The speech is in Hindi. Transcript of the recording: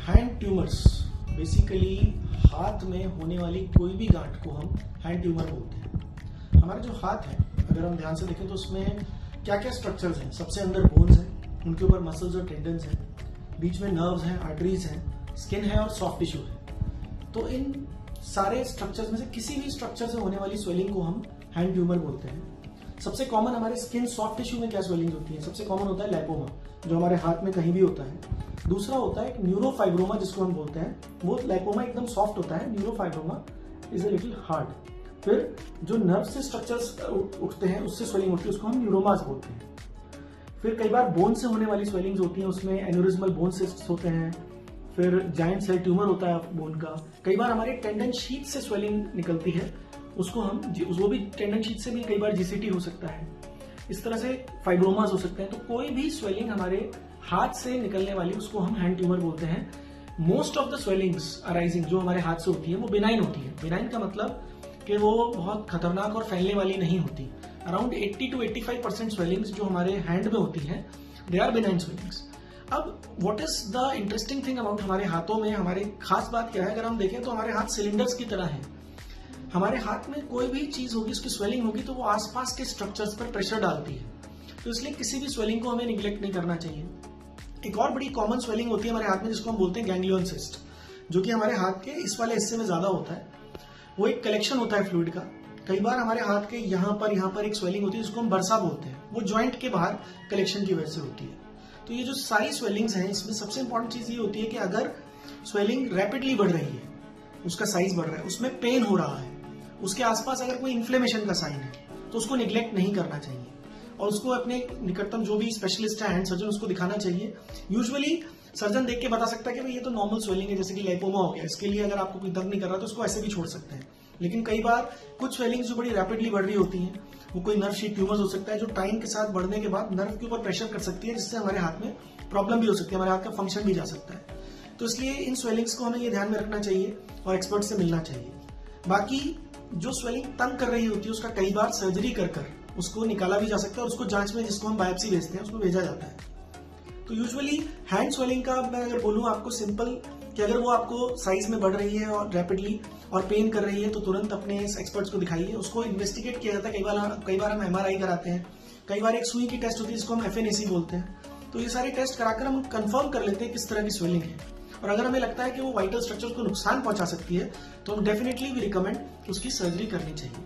हैंड ट्यूमर्स बेसिकली हाथ में होने वाली कोई भी गांठ को हम हैंड ट्यूमर बोलते हैं। हमारा जो हाथ है, अगर हम ध्यान से देखें तो उसमें क्या क्या स्ट्रक्चर्स हैं। सबसे अंदर बोन्स हैं, उनके ऊपर मसल्स और टेंडन्स हैं, बीच में नर्व्स हैं, आर्टरीज हैं, स्किन है और सॉफ्ट टिश्यू है। तो इन सारे स्ट्रक्चर्स में से किसी भी स्ट्रक्चर से होने वाली स्वेलिंग को हम हैंड ट्यूमर बोलते हैं। सबसे कॉमन हमारे स्किन सॉफ्ट टिश्यू में क्या स्वेलिंग होती है? सबसे कॉमन होता है लैपोमा, जो हमारे हाथ में कहीं भी होता है। दूसरा होता है एक न्यूरोफाइब्रोमा, जिसको हम बोलते हैं। वो लैपोमा एकदम सॉफ्ट होता है, neurofibroma is a little hard. फिर जो नर्व से स्ट्रक्चर्स उठते हैं, उससे स्वेलिंग होती है, उसको हम न्यूरोमास बोलते हैं। फिर कई बार बोन से होने वाली स्वेलिंग्स होती हैं, उसमें एन्यूरिज्मल बोन सिस्ट्स होते हैं। फिर जाइंट सेल ट्यूमर होता है बोन का। कई बार हमारे टेंडन शीट से स्वेलिंग निकलती है, उसको हम वो भी टेंडन शीट से भी कई बार जीसीटी हो सकता है। इस तरह से फाइब्रोमास हो सकते हैं। तो कोई भी स्वेलिंग हमारे हाथ से निकलने वाली, उसको हम हैंड ट्यूमर बोलते हैं। Most of the swellings arising जो हमारे हाथ से होती है वो बिनाइन होती है। बिनाइन का मतलब कि वो बहुत खतरनाक और फैलने वाली नहीं होती। अराउंड 80 to 85% स्वेलिंग्स जो हमारे हैंड में होती हैं, दे आर बिनाइन स्वेलिंग्स। अब what is the interesting thing about हमारे हाथों में, हमारे खास बात क्या है? अगर हम देखें तो हमारे हाथ सिलेंडर्स की तरह है। हमारे हाथ में कोई भी चीज होगी, उसकी स्वेलिंग होगी तो वो आसपास के स्ट्रक्चर्स पर प्रेशर डालती है। तो इसलिए किसी भी स्वेलिंग को हमें निग्लेक्ट नहीं करना चाहिए। एक और बड़ी कॉमन स्वेलिंग होती है हमारे हाथ में, जिसको हम बोलते हैं गैंग्लियन सिस्ट, जो कि हमारे हाथ के इस वाले हिस्से में ज्यादा होता है। वो एक कलेक्शन होता है फ्लूइड का। कई बार हमारे हाथ के यहाँ पर एक स्वेलिंग होती है, जिसको हम बरसा बोलते हैं। वो ज्वाइंट के बाहर कलेक्शन की वजह से होती है। तो ये जो सारी स्वेलिंग्स हैं, इसमें सबसे इंपॉर्टेंट चीज ये होती है कि अगर स्वेलिंग रैपिडली बढ़ रही है, उसका साइज बढ़ रहा है, उसमें पेन हो रहा है, उसके आसपास अगर कोई इन्फ्लेमेशन का साइन है, तो उसको निग्लेक्ट नहीं करना चाहिए और उसको अपने निकटतम जो भी स्पेशलिस्ट है, हैंड सर्जन, उसको दिखाना चाहिए। यूजुअली सर्जन देख के बता सकता है कि भाई ये तो नॉर्मल स्वेलिंग है, जैसे कि लाइपोमा हो गया। इसके लिए अगर आपको कोई दर्द नहीं कर रहा तो उसको ऐसे भी छोड़ सकते हैं। लेकिन कई बार कुछ स्वेलिंग्स जो बड़ी रैपिडली बढ़ रही होती हैं, वो कोई नर्व शीट ट्यूमर्स हो सकता है, जो टाइम के साथ बढ़ने के बाद नर्व के ऊपर प्रेशर कर सकती है, जिससे हमारे हाथ में प्रॉब्लम भी हो सकती है, हमारे हाथ का फंक्शन भी जा सकता है। तो इसलिए इन स्वेलिंग्स को हमें ये ध्यान में रखना चाहिए और एक्सपर्ट से मिलना चाहिए। बाकी जो स्वेलिंग तंग कर रही होती है, उसका कई बार सर्जरी कर उसको निकाला भी जा सकता है और उसको जांच में, जिसको हम बायोप्सी भेजते हैं, उसको भेजा जाता है। तो यूजुअली हैंड स्वेलिंग का मैं अगर बोलूं आपको सिंपल, कि अगर वो आपको साइज में बढ़ रही है और रैपिडली और पेन कर रही है, तो तुरंत अपने एक्सपर्ट्स को दिखाइए। उसको इन्वेस्टिगेट किया जाता है। कई बार हम MRI कराते हैं, कई बार एक सुई की टेस्ट होती है, जिसको हम FNAC बोलते हैं। तो ये सारे टेस्ट कराकर हम कंफर्म कर लेते हैं किस तरह की स्वेलिंग है। और अगर हमें लगता है कि वो वाइटल स्ट्रक्चर को नुकसान पहुंचा सकती है, तो हम डेफिनेटली भी रिकमेंड उसकी सर्जरी करनी चाहिए।